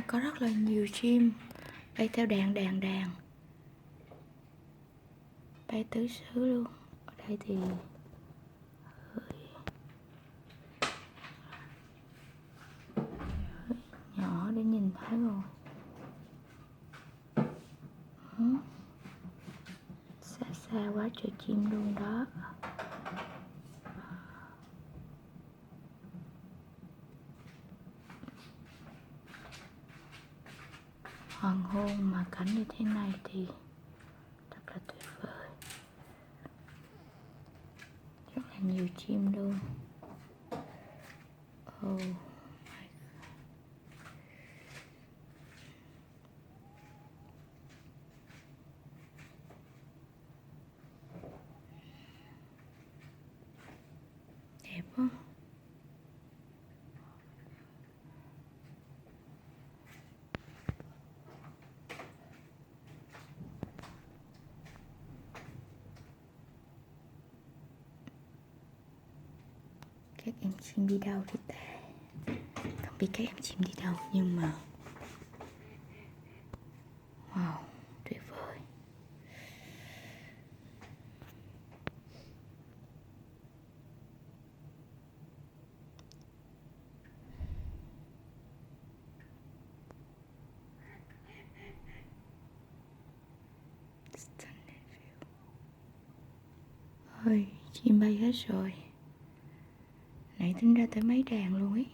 có rất là nhiều chim bay theo đàn bay tứ xứ luôn. Ở đây thì nhỏ để nhìn thấy rồi. Xa xa quá trời chim luôn đó. Hoàng hôn mà cảnh như thế này thì thật là tuyệt vời. Rất là nhiều chim luôn. Oh. Đẹp không? Các em chim đi đâu thì ta không biết các em chim đi đâu, nhưng mà wow, tuyệt vời. Ôi, chim bay hết rồi. Nãy tính ra tới mấy đàn luôn ấy.